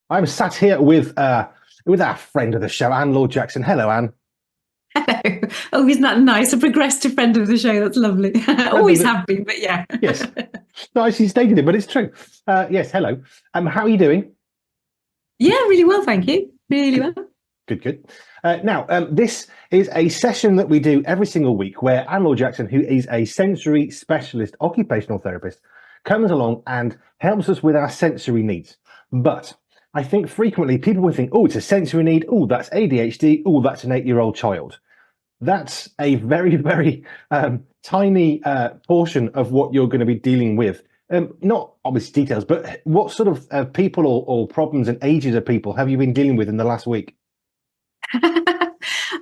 I'm sat here with our friend of the show, Anne Laure Jackson. Hello, Anne. Hello. Oh, isn't that nice? A progressed friend of the show. That's lovely. Friend of Always the have been, but yeah. yes, nicely stated it, but it's true. Yes, hello. How are you doing? Yeah, really well, thank you. Really Good, well. good, good. This is a session that we do every single week where Anne Laure Jackson, who is a sensory specialist occupational therapist, comes along and helps us with our sensory needs. But I think frequently people will think, oh, it's a sensory need. Oh, that's ADHD. Oh, that's an 8-year-old child. That's a very, very tiny portion of what you're going to be dealing with. Not obvious details, but what sort of people or problems and ages of people have you been dealing with in the last week?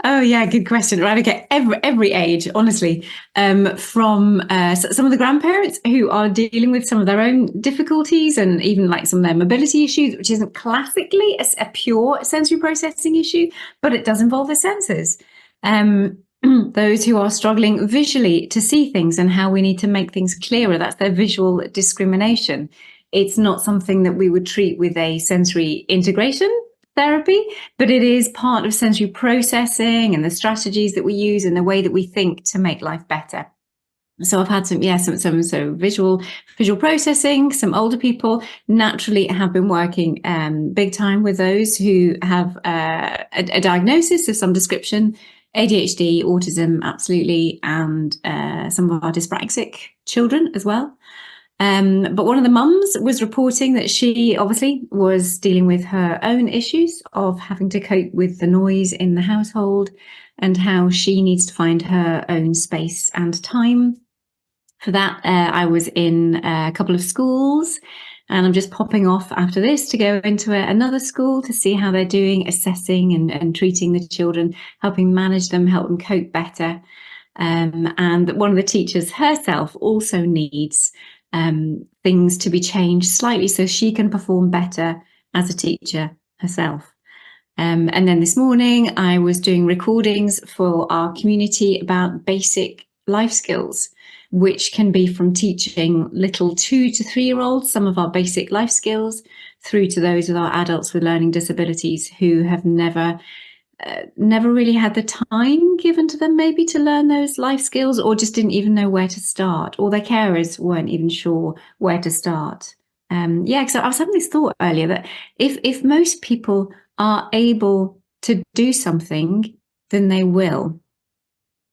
Oh yeah, good question. Right, okay. Every age, honestly, from some of the grandparents who are dealing with some of their own difficulties and even like some of their mobility issues, which isn't classically a pure sensory processing issue, but it does involve the senses. Those who are struggling visually to see things and how we need to make things clearer. That's their visual discrimination. It's not something that we would treat with a sensory integration therapy, but it is part of sensory processing and the strategies that we use and the way that we think to make life better. So I've had some so visual processing. Some older people naturally have been working big time with those who have a diagnosis of some description, ADHD, autism, absolutely, and some of our dyspraxic children as well. But one of the mums was reporting that she obviously was dealing with her own issues of having to cope with the noise in the household and how she needs to find her own space and time. For that, I was in a couple of schools, and I'm just popping off after this to go into another school to see how they're doing, assessing and treating the children, helping manage them, help them cope better. And one of the teachers herself also needs things to be changed slightly so she can perform better as a teacher herself. And then this morning, I was doing recordings for our community about basic life skills, which can be from teaching little 2 to 3-year-olds some of our basic life skills through to those with our adults with learning disabilities who have never really had the time given to them maybe to learn those life skills, or just didn't even know where to start, or their carers weren't even sure where to start. So I was having this thought earlier that if most people are able to do something, then they will.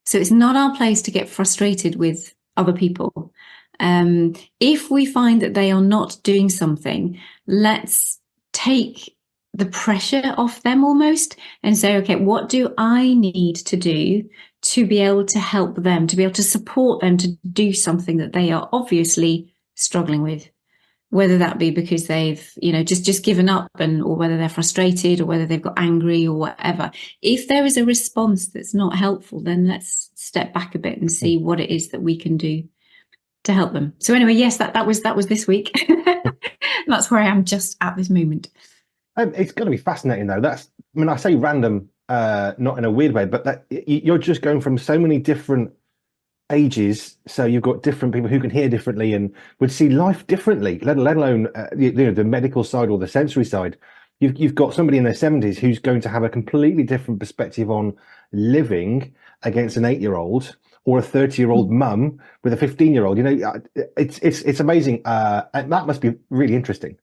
So it's not our place to get frustrated with other people. If we find that they are not doing something, let's take the pressure off them almost and say, okay, what do I need to do to be able to help them, to be able to support them to do something that they are obviously struggling with, whether that be because they've, just given up or whether they're frustrated or whether they've got angry or whatever. If there is a response that's not helpful, then let's step back a bit and see what it is that we can do to help them. So anyway, yes, that was this week. That's where I am just at this moment. It's going to be fascinating, though. I say random, not in a weird way, but you're just going from so many different ages. So you've got different people who can hear differently and would see life differently, let alone the medical side or the sensory side. You've got somebody in their 70s who's going to have a completely different perspective on living against an 8-year-old or a 30-year-old mum with a 15-year-old. It's amazing, and that must be really interesting.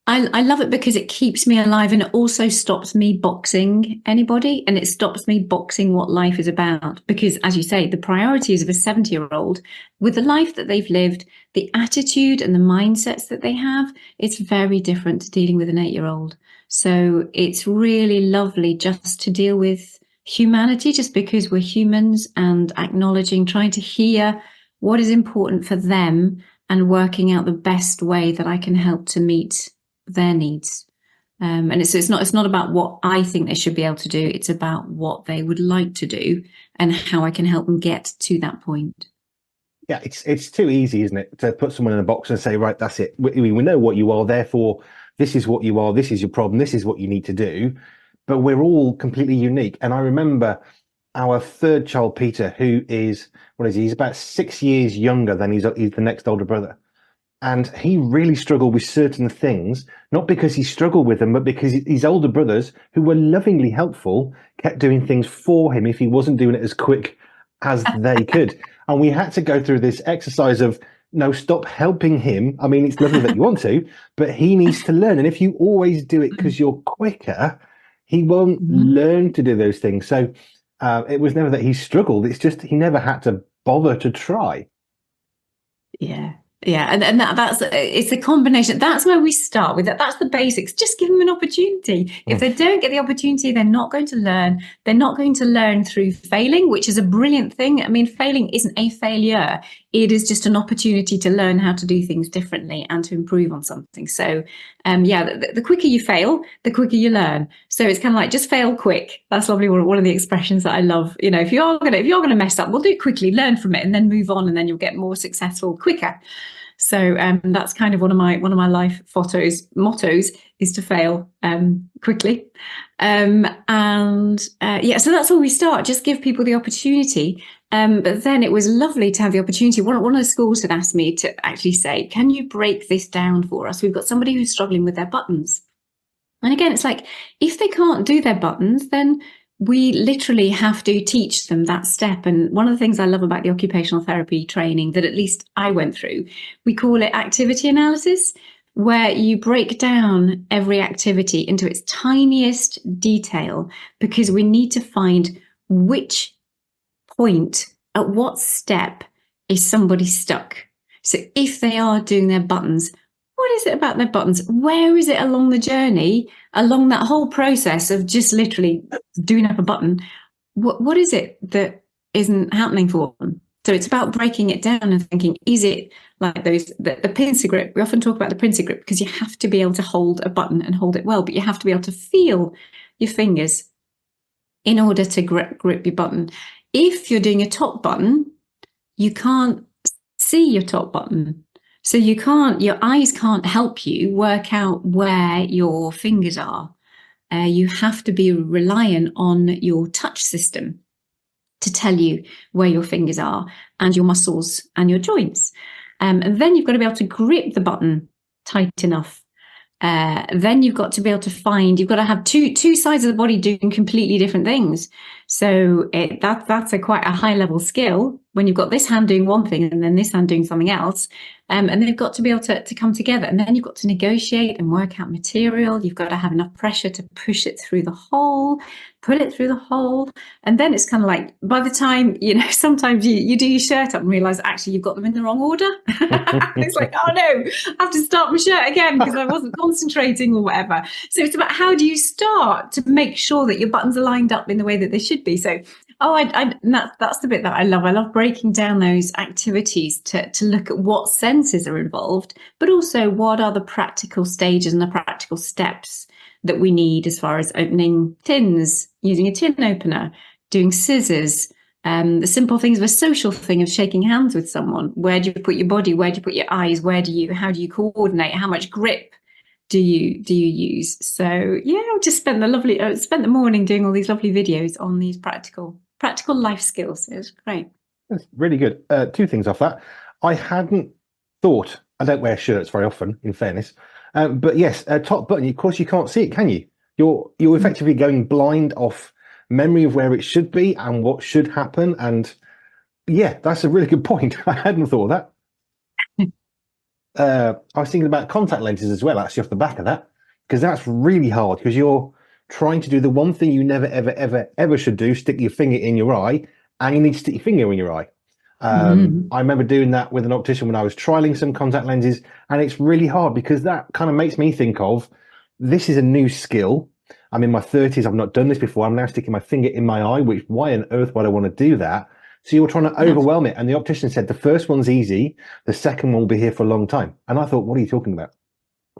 I love it because it keeps me alive, and it also stops me boxing anybody, and it stops me boxing what life is about. Because, as you say, the priorities of a 70-year-old with the life that they've lived, the attitude and the mindsets that they have, it's very different to dealing with an 8-year-old. So it's really lovely just to deal with humanity, just because we're humans, and acknowledging, trying to hear what is important for them and working out the best way that I can help to meet their needs. And it's not about what I think they should be able to do. It's about what they would like to do and how I can help them get to that point. Yeah, it's too easy, isn't it, to put someone in a box and say, right, that's it. We know what you are, therefore this is what you are, this is your problem, this is what you need to do. But we're all completely unique. And I remember our third child, Peter, who is, what is he? He's about 6 years younger than he's the next older brother. And he really struggled with certain things, not because he struggled with them, but because his older brothers, who were lovingly helpful, kept doing things for him if he wasn't doing it as quick as they could. And we had to go through this exercise of, no, stop helping him. I mean, it's lovely that you want to, but he needs to learn. And if you always do it because you're quicker, he won't learn to do those things. So it was never that he struggled. It's just he never had to bother to try. Yeah. Yeah, and that's it's a combination. That's where we start with that. That's the basics. Just give them an opportunity. If they don't get the opportunity, they're not going to learn. They're not going to learn through failing, which is a brilliant thing. I mean, failing isn't a failure. It is just an opportunity to learn how to do things differently and to improve on something. So, the quicker you fail, the quicker you learn. So it's kind of like just fail quick. That's lovely. One of the expressions that I love. You know, if you're gonna mess up, we'll do it quickly, learn from it, and then move on, and then you'll get more successful quicker. So that's kind of one of my life mottos is to fail quickly. So that's where we start. Just give people the opportunity. But then it was lovely to have the opportunity. One of the schools had asked me to actually say, can you break this down for us? We've got somebody who's struggling with their buttons. And again, it's like, if they can't do their buttons, then we literally have to teach them that step. And one of the things I love about the occupational therapy training that at least I went through, we call it activity analysis, where you break down every activity into its tiniest detail, because we need to find which point, at what step is somebody stuck. So if they are doing their buttons, what is it about their buttons? Where is it along the journey, along that whole process of just literally doing up a button? What is it that isn't happening for them? So it's about breaking it down and thinking, is it like the pincer grip? We often talk about the pincer grip because you have to be able to hold a button and hold it well, but you have to be able to feel your fingers in order to grip your button. If you're doing a top button, you can't see your top button. So your eyes can't help you work out where your fingers are. You have to be reliant on your touch system to tell you where your fingers are and your muscles and your joints. And then you've got to be able to grip the button tight enough. Then you've got to be able to you've got to have two sides of the body doing completely different things. So that's quite a high level skill when you've got this hand doing one thing and then this hand doing something else. And they've got to be able to come together. And then you've got to negotiate and work out material. You've got to have enough pressure to push it through the hole, pull it through the hole. And then it's kind of like, by the time, sometimes you do your shirt up and realize actually you've got them in the wrong order. It's like, oh no, I have to start my shirt again because I wasn't concentrating or whatever. So it's about how do you start to make sure that your buttons are lined up in the way that they should be. So that's the bit that I love. I love breaking down those activities to look at what senses are involved, but also what are the practical stages and the practical steps that we need as far as opening tins, using a tin opener, doing scissors, the simple things of a social thing of shaking hands with someone. Where do you put your body? Where do you put your eyes? How do you coordinate? How much grip do you use? So I just spent the morning doing all these lovely videos on these practical life skills. It was great. That's really good. Two things off that. I hadn't thought, I don't wear shirts very often, in fairness, but yes, a top button, of course you can't see it, can you? You're effectively going blind off memory of where it should be and what should happen. And yeah, that's a really good point. I hadn't thought of that. I was thinking about contact lenses as well, actually, off the back of that, because that's really hard because you're trying to do the one thing you never, ever, ever, ever should do, stick your finger in your eye, and you need to stick your finger in your eye. I remember doing that with an optician when I was trialing some contact lenses, and it's really hard because that kind of makes me think of, this is a new skill. I'm in my 30s. I've not done this before. I'm now sticking my finger in my eye, which why on earth would I want to do that? So you're trying to overwhelm it. And the optician said, the first one's easy. The second one will be here for a long time. And I thought, what are you talking about?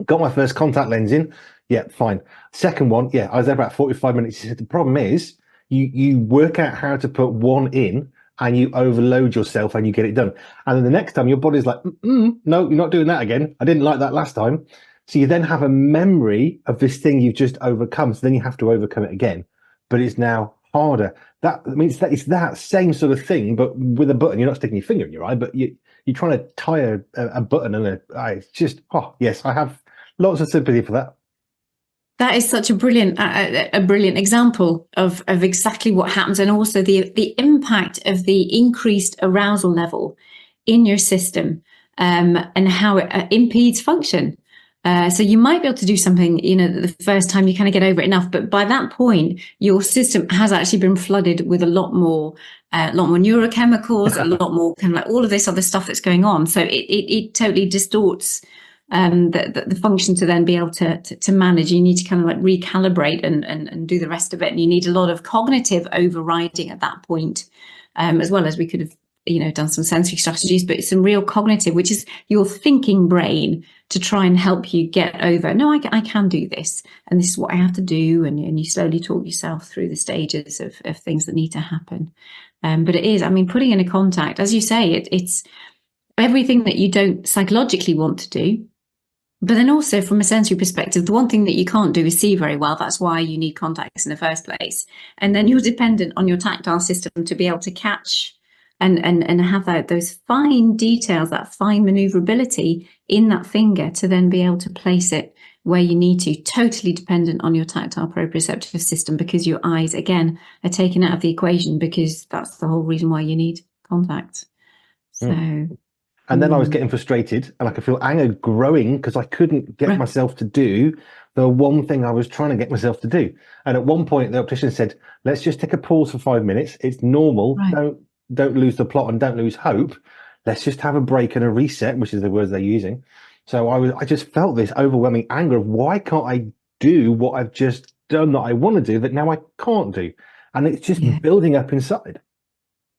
Got my first contact lens in. Yeah, fine. Second one. Yeah, I was there about 45 minutes. He said, the problem is you work out how to put one in and you overload yourself and you get it done. And then the next time your body's like, no, you're not doing that again. I didn't like that last time. So you then have a memory of this thing you've just overcome. So then you have to overcome it again, but it's now harder. That means that it's that same sort of thing, but with a button. You're not sticking your finger in your eye, but you're trying to tie a button and it's just, oh yes, I have lots of sympathy for that. That is such a brilliant example of exactly what happens, and also the impact of the increased arousal level in your system, and how it impedes function. So you might be able to do something, the first time you kind of get over it enough, but by that point, your system has actually been flooded with a lot more neurochemicals, a lot more kind of like all of this other stuff that's going on. So it totally distorts the function to then be able to manage. You need to kind of like recalibrate and do the rest of it. And you need a lot of cognitive overriding at that point, as well as we could have, done some sensory strategies, but some real cognitive, which is your thinking brain to try and help you get over, no, I can do this. And this is what I have to do. And you slowly talk yourself through the stages of things that need to happen. But it is, putting in a contact, as you say, it's everything that you don't psychologically want to do. But then also from a sensory perspective, the one thing that you can't do is see very well. That's why you need contacts in the first place. And then you're dependent on your tactile system to be able to catch and have those fine details, that fine maneuverability in that finger to then be able to place it where you need to, totally dependent on your tactile proprioceptive system, because your eyes, again, are taken out of the equation, because that's the whole reason why you need contact. So... And then I was getting frustrated, and I could feel anger growing because I couldn't get myself to do the one thing I was trying to get myself to do. And at one point, the optician said, "Let's just take a pause for 5 minutes. It's normal. Right. Don't lose the plot and don't lose hope. Let's just have a break and a reset," which is the words they're using. So I just felt this overwhelming anger of, why can't I do what I've just done that I want to do that now I can't do? And it's just building up inside.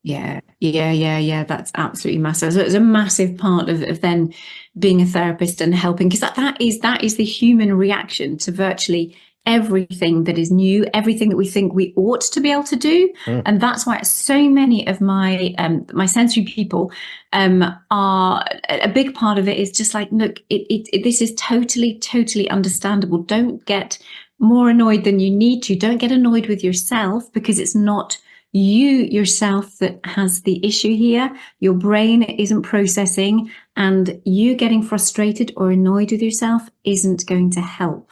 Yeah. That's absolutely massive. So it's a massive part of then being a therapist and helping, because that is the human reaction to virtually everything that is new, everything that we think we ought to be able to do. And that's why so many of my sensory people are, a big part of it is just like, look, this is totally understandable. Don't get more annoyed than you need to. Don't get annoyed with yourself, because it's not you yourself that has the issue here. Your brain isn't processing, and you getting frustrated or annoyed with yourself isn't going to help.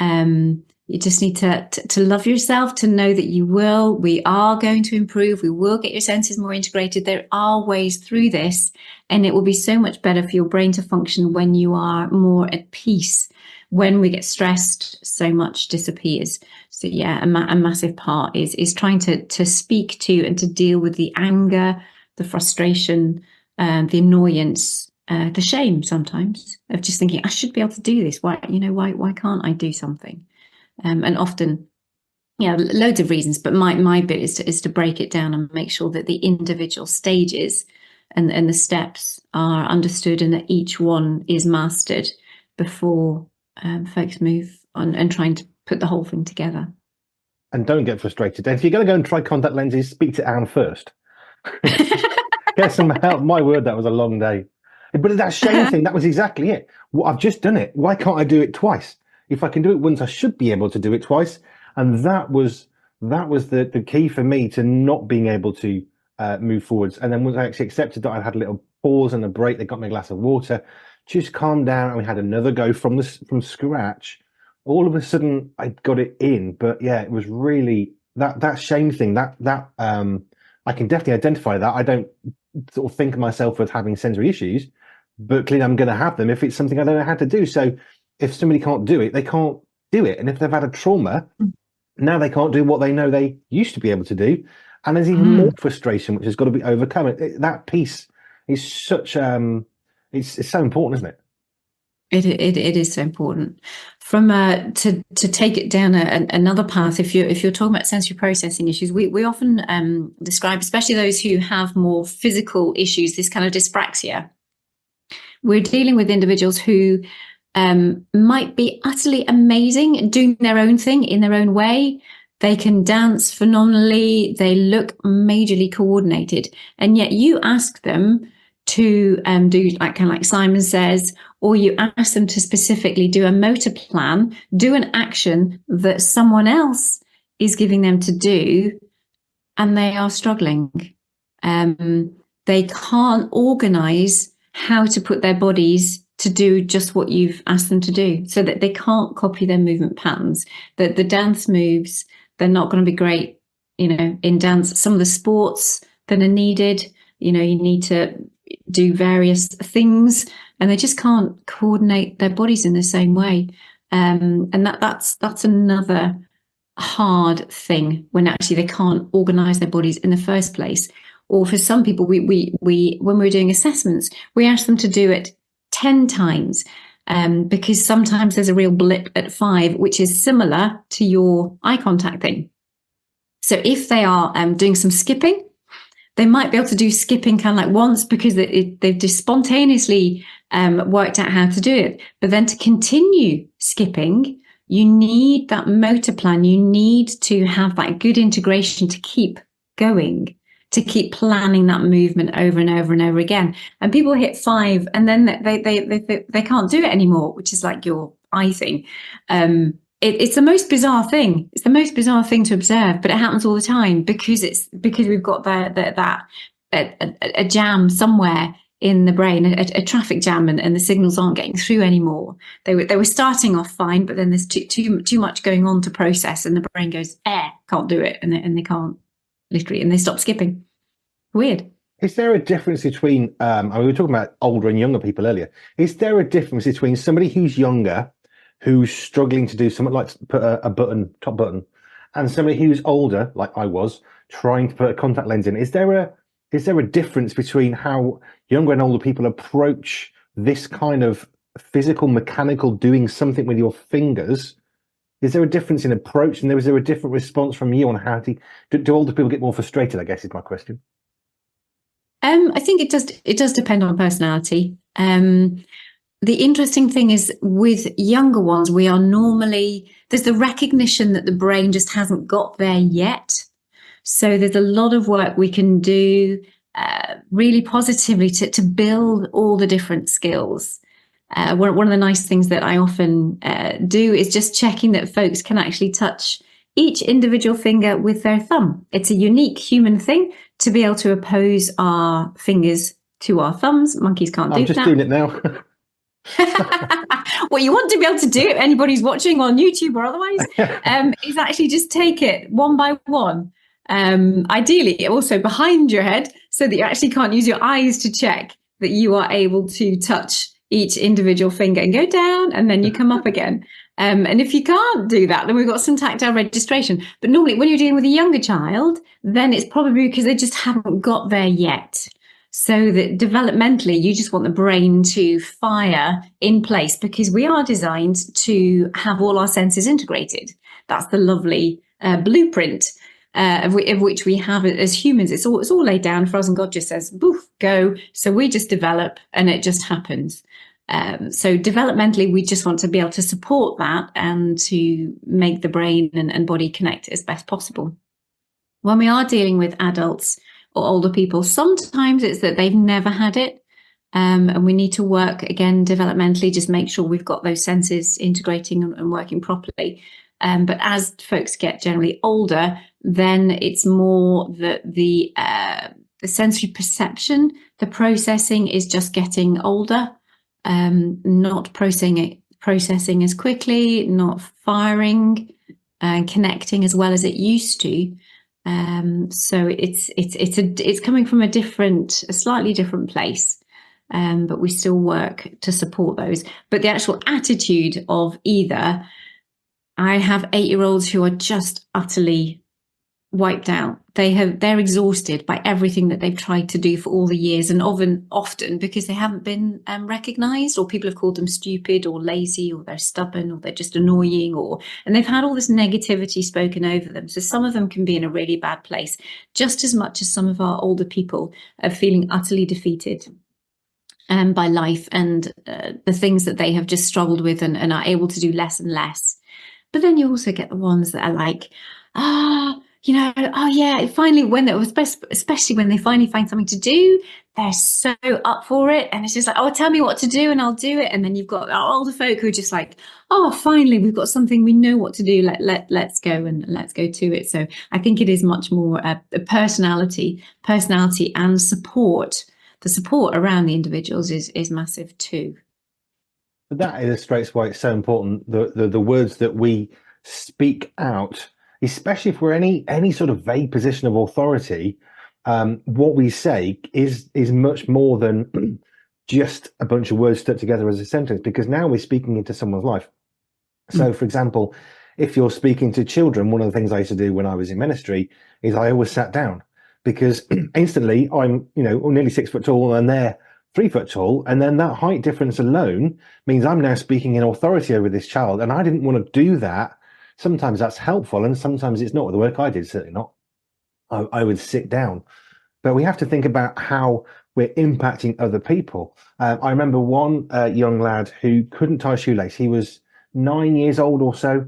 You just need to love yourself, to know that we are going to improve. We will get your senses more integrated. There are ways through this, and it will be so much better for your brain to function when you are more at peace. When we get stressed, so much disappears. So yeah, a massive part is trying to speak to and to deal with the anger, the frustration, the annoyance, the shame sometimes of just thinking, I should be able to do this. Why can't I do something? And often, loads of reasons. But my bit is to break it down and make sure that the individual stages and the steps are understood, and that each one is mastered before folks move on and trying to put the whole thing together. And don't get frustrated. And if you're going to go and try contact lenses, speak to Anne first. Get some help. My word, that was a long day. But that shame thing, that was exactly it. Well, I've just done it. Why can't I do it twice? If I can do it once, I should be able to do it twice. And that was the key for me to not being able to move forwards. And then once I actually accepted that I had a little pause and a break, they got me a glass of water, just calmed down, and we had another go from scratch. All of a sudden, I got it in. But yeah, it was really that shame thing. That I can definitely identify that. I don't sort of think of myself as having sensory issues, but clearly I'm going to have them if it's something I don't know how to do. So if somebody can't do it, they can't do it. And if they've had a trauma, now they can't do what they know they used to be able to do. And there's even more frustration, which has got to be overcome. That piece is such it's so important, isn't it? It is so important. From to take it down another path, if you're talking about sensory processing issues, we often describe, especially those who have more physical issues, this kind of dyspraxia. We're dealing with individuals who might be utterly amazing, doing their own thing in their own way. They can dance phenomenally. They look majorly coordinated, and yet you ask them to do like Simon says, or you ask them to specifically do a motor plan, do an action that someone else is giving them to do, and they are struggling. They can't organize how to put their bodies to do just what you've asked them to do, so that they can't copy their movement patterns. That the dance moves, they're not going to be great, in dance. Some of the sports that are needed, you need to do various things, and they just can't coordinate their bodies in the same way. And that's another hard thing, when actually they can't organize their bodies in the first place. Or for some people, we when we're doing assessments, we ask them to do it 10 times, because sometimes there's a real blip at 5, which is similar to your eye contact thing. So if they are doing some skipping, they might be able to do skipping kind of like once, because they've just spontaneously worked out how to do it. But then to continue skipping, you need that motor plan. You need to have that good integration to keep going, to keep planning that movement over and over and over again. And people hit 5 and then they can't do it anymore, which is like your eye thing. It's the most bizarre thing. It's the most bizarre thing to observe, but it happens all the time, because we've got a jam somewhere in the brain, a traffic jam, and the signals aren't getting through anymore. They were starting off fine, but then there's too much going on to process, and the brain goes, can't do it, and they can't, literally, and they stop skipping. Weird. Is there a difference between, we were talking about older and younger people earlier. Is there a difference between somebody who's younger, who's struggling to do something like put a button, top button, and somebody who's older, like I was, trying to put a contact lens in? Is there a difference between how younger and older people approach this kind of physical, mechanical, doing something with your fingers? Is there a difference in approach, and is there a different response from you on how do older people get more frustrated, I guess is my question. I think it does depend on personality. The interesting thing is, with younger ones, there's the recognition that the brain just hasn't got there yet. So there's a lot of work we can do really positively to build all the different skills. One of the nice things that I often do is just checking that folks can actually touch each individual finger with their thumb. It's a unique human thing to be able to oppose our fingers to our thumbs. Monkeys can't do that. I'm just doing it now. What you want to be able to do, if anybody's watching on YouTube or otherwise, is actually just take it one by one. Ideally, also behind your head, so that you actually can't use your eyes to check that you are able to touch each individual finger and go down, and then you come up again. And if you can't do that, then we've got some tactile registration. But normally when you're dealing with a younger child, then it's probably because they just haven't got there yet. So that developmentally, you just want the brain to fire in place, because we are designed to have all our senses integrated. That's the lovely blueprint of which we have as humans. It's all laid down for us, and God just says, "Boof, go." So we just develop, and it just happens. So developmentally, we just want to be able to support that and to make the brain and body connect as best possible. When we are dealing with adults or older people, sometimes it's that they've never had it, and we need to work again developmentally, just make sure we've got those senses integrating and working properly. But as folks get generally older, then it's more that the sensory perception, the processing is just getting older, not processing as quickly, not firing and connecting as well as it used to. So it's coming from a slightly different place, but we still work to support those. But the actual attitude of either, I have 8-year-olds who are just utterly wiped out. They're exhausted by everything that they've tried to do for all the years, and often because they haven't been recognised, or people have called them stupid or lazy, or they're stubborn, or they're just annoying, and they've had all this negativity spoken over them. So some of them can be in a really bad place, just as much as some of our older people are feeling utterly defeated by life and the things that they have just struggled with, and are able to do less and less. But then you also get the ones that are like, oh yeah, finally, when it was especially when they finally find something to do, they're so up for it. And it's just like, oh, tell me what to do and I'll do it. And then you've got older folk who are just like, oh, finally, we've got something, we know what to do. Let's go and let's go to it. So I think it is much more a personality and support. The support around the individuals is massive too. But that illustrates why it's so important, the words that we speak out, especially if we're any sort of vague position of authority. What we say is much more than just a bunch of words stuck together as a sentence, because now we're speaking into someone's life. So, for example, if you're speaking to children, one of the things I used to do when I was in ministry is I always sat down, because instantly I'm nearly 6 foot tall and they're 3 foot tall, and then that height difference alone means I'm now speaking in authority over this child, and I didn't want to do that. Sometimes that's helpful, and sometimes it's not. The work I did, certainly not. I would sit down, but we have to think about how we're impacting other people. I remember one young lad who couldn't tie a shoelace. He was 9 years old or so,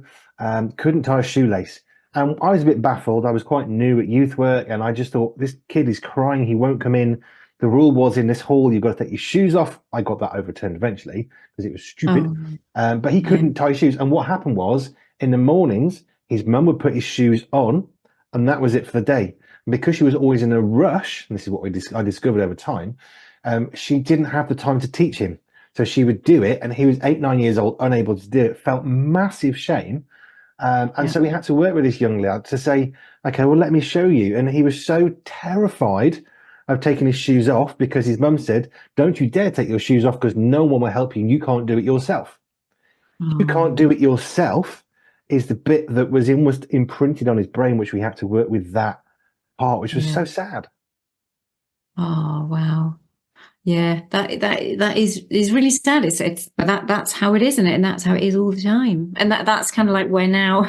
couldn't tie a shoelace. And I was a bit baffled. I was quite new at youth work, and I just thought, this kid is crying. He won't come in. The rule was, in this hall, you've got to take your shoes off. I got that overturned eventually because it was stupid. But he couldn't tie shoes. And what happened was, in the mornings, his mum would put his shoes on, and that was it for the day. And because she was always in a rush, and this is what I discovered over time, she didn't have the time to teach him. So she would do it, and he was 8, 9 years old, unable to do it, felt massive shame. So we had to work with this young lad to say, okay, well, let me show you. And he was so terrified of taking his shoes off because his mum said, don't you dare take your shoes off because no one will help you and you can't do it yourself. You can't do it yourself is the bit that was almost imprinted on his brain, which we had to work with that part, which was so sad. Oh, wow. Yeah, that is really sad. But that's how it is, isn't it? And that's how it is all the time. And that's kind of like where now,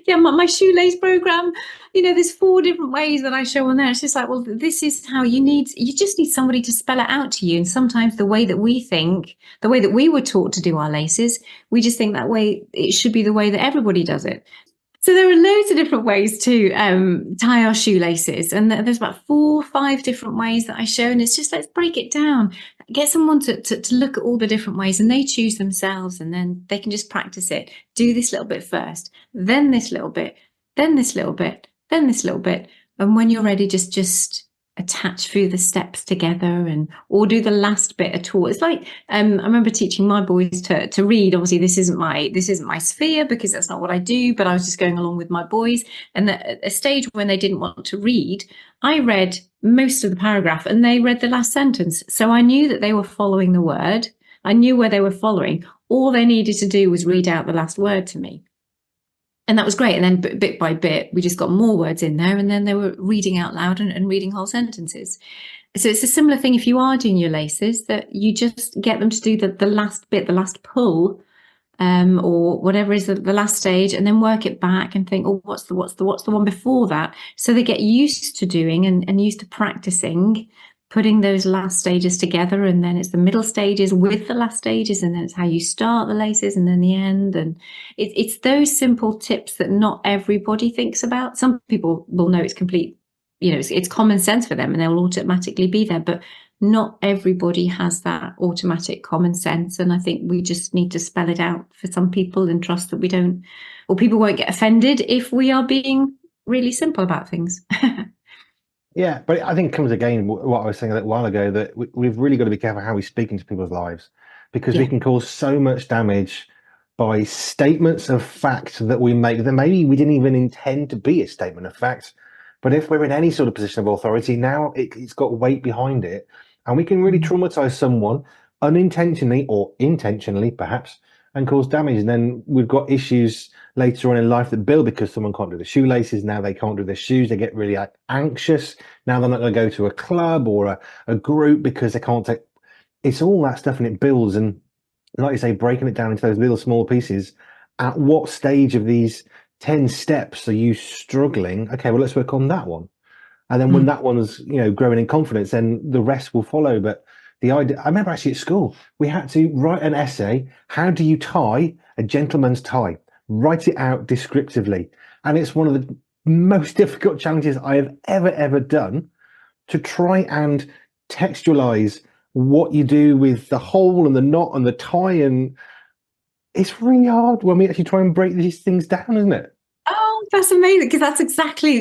my shoelace program, there's 4 different ways that I show on there. It's just like, well, this is how you just need somebody to spell it out to you. And sometimes the way that we were taught to do our laces, we just think that way, it should be the way that everybody does it. So there are loads of different ways to tie our shoelaces, and there's about 4 or 5 different ways that I show, and it's just, let's break it down. Get someone to look at all the different ways, and they choose themselves, and then they can just practice it. Do this little bit first, then this little bit, then this little bit, then this little bit, and when you're ready, just attach through the steps together, or do the last bit at all. It's like I remember teaching my boys to read. Obviously this isn't my sphere because that's not what I do, but I was just going along with my boys, and at a stage when they didn't want to read, I read most of the paragraph and they read the last sentence. So I knew that they were following the word. I knew where they were following. All they needed to do was read out the last word to me. And that was great. And then bit by bit, we just got more words in there, and then they were reading out loud and reading whole sentences. So it's a similar thing if you are doing your laces, that you just get them to do the last bit, the last pull, or whatever is the last stage, and then work it back and think, oh, what's the one before that? So they get used to doing and used to practicing putting those last stages together, and then it's the middle stages with the last stages, and then it's how you start the laces, and then the end. And it's those simple tips that not everybody thinks about. Some people will know it's complete, it's common sense for them, and they'll automatically be there, but not everybody has that automatic common sense. And I think we just need to spell it out for some people and trust that people won't get offended if we are being really simple about things. Yeah, but I think it comes again what I was saying a little while ago, that we've really got to be careful how we speak into people's lives, because we can cause so much damage by statements of fact that we make that maybe we didn't even intend to be a statement of fact. But if we're in any sort of position of authority, now it's got weight behind it, and we can really traumatize someone unintentionally or intentionally, perhaps, and cause damage. And then we've got issues later on in life that build because someone can't do the shoelaces. Now they can't do their shoes. They get really anxious. Now they're not going to go to a club or a group because they can't take. It's all that stuff, and it builds. And like you say, breaking it down into those little small pieces. At what stage of these 10 steps are you struggling? Okay, well, let's work on that one. And then when that one's growing in confidence, then the rest will follow. But the idea, I remember actually at school, we had to write an essay. How do you tie a gentleman's tie? Write it out descriptively. And it's one of the most difficult challenges I have ever done, to try and textualize what you do with the hole and the knot and the tie. And it's really hard when we actually try and break these things down, isn't it? Oh, that's amazing, because that's exactly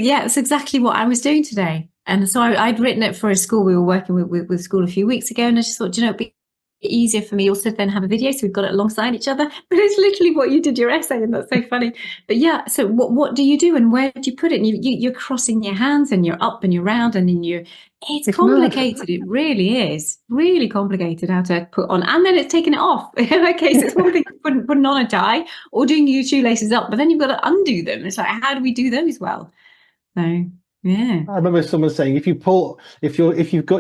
what I was doing today. And so I'd written it for a school we were working with school a few weeks ago, and I just thought, it'd be easier for me also then have a video, so we've got it alongside each other. But it's literally what you did your essay, and that's so funny. But yeah, so what do you do, and where do you put it? And you're crossing your hands, and you're up and you're round, and then it's complicated. It really is really complicated how to put on, and then it's taking it off. In that case, it's one thing putting on a tie or doing your shoelaces up, but then you've got to undo them. It's like, how do we do those well? So yeah. I remember someone saying if you've got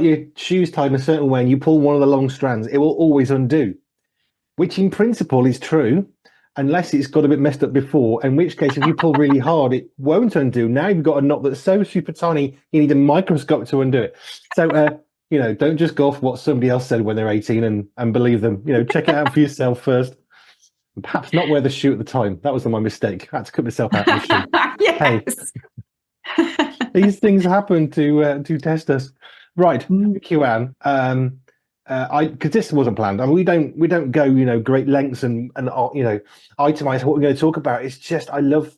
your shoes tied in a certain way and you pull one of the long strands, it will always undo, which in principle is true, unless it's got a bit messed up before, in which case if you pull really hard, it won't undo. Now you've got a knot that's so super tiny, you need a microscope to undo it. So, don't just go off what somebody else said when they're 18 and believe them. Check it out for yourself first. And perhaps not wear the shoe at the time. That was my mistake. I had to cut myself out of the shoe. Yes. Hey. These things happen to test us, right? Thank you, Anne. Because this wasn't planned. I mean, we don't go great lengths and itemize what we're going to talk about. It's just I love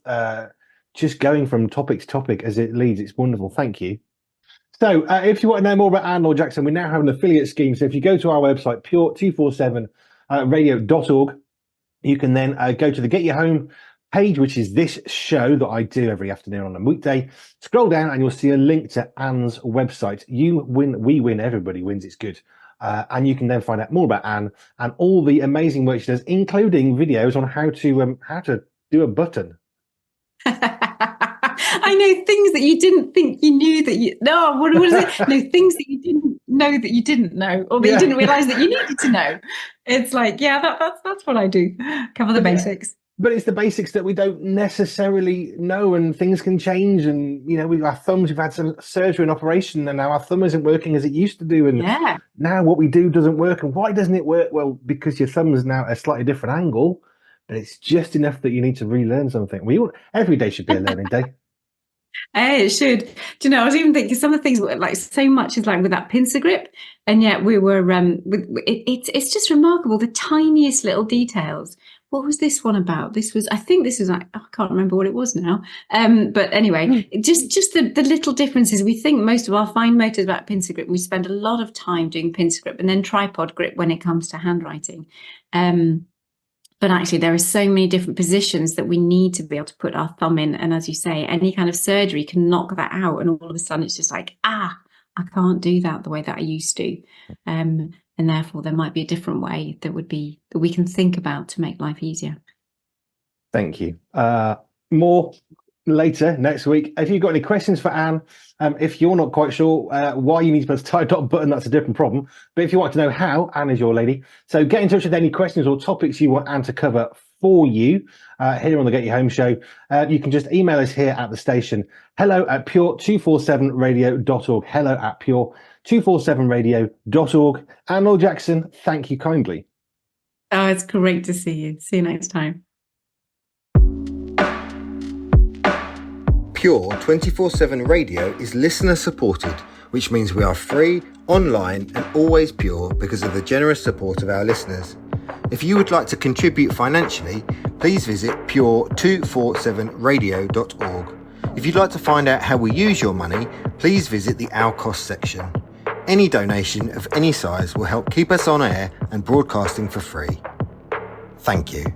just going from topic to topic as it leads. It's wonderful. Thank you. So if you want to know more about Anne Laure Jackson, we now have an affiliate scheme. So if you go to our website pure247radio.org, you can then go to the Get Your Home page, which is this show that I do every afternoon on a weekday. Scroll down and you'll see a link to Anne's website. You win, we win, everybody wins. It's good. And you can then find out more about Anne and all the amazing work she does, including videos on how to do a button. I know things that you didn't think you knew that you what is it? No, things that you didn't know that you didn't know, or that you didn't realize that you needed to know. It's like, that's what I do. Cover the basics. But it's the basics that we don't necessarily know, and things can change. And with our thumbs, we've had some surgery and operation, and now our thumb isn't working as it used to do. And now what we do doesn't work. And why doesn't it work? Well, because your thumb is now at a slightly different angle, but it's just enough that you need to relearn something. Every day should be a learning day. It should. Do you know, I was even thinking some of the things like so much is like with that pincer grip, and yet we were it's just remarkable, the tiniest little details. What was this one about? I think this was I can't remember what it was now. But anyway, just the little differences. We think most of our fine motor is about pincer grip. We spend a lot of time doing pincer grip and then tripod grip when it comes to handwriting. But actually, there are so many different positions that we need to be able to put our thumb in. And as you say, any kind of surgery can knock that out. And all of a sudden, it's just like, I can't do that the way that I used to. And therefore, there might be a different way that we can think about to make life easier. Thank you. More later next week. If you've got any questions for Anne, if you're not quite sure why you need to press a tie dot button, that's a different problem. But if you want to know how, Anne is your lady. So get in touch with any questions or topics you want Anne to cover for you here on the Get Your Home show. You can just email us here at the station, hello@pure247radio.org, hello@pure247radio.org. Anne Laure Jackson, thank you kindly. Oh, it's great to see you. See you next time. Pure 24/7 Radio is listener supported, which means we are free, online and always pure because of the generous support of our listeners. If you would like to contribute financially, please visit pure247radio.org. If you'd like to find out how we use your money, please visit the Our Cost section. Any donation of any size will help keep us on air and broadcasting for free. Thank you.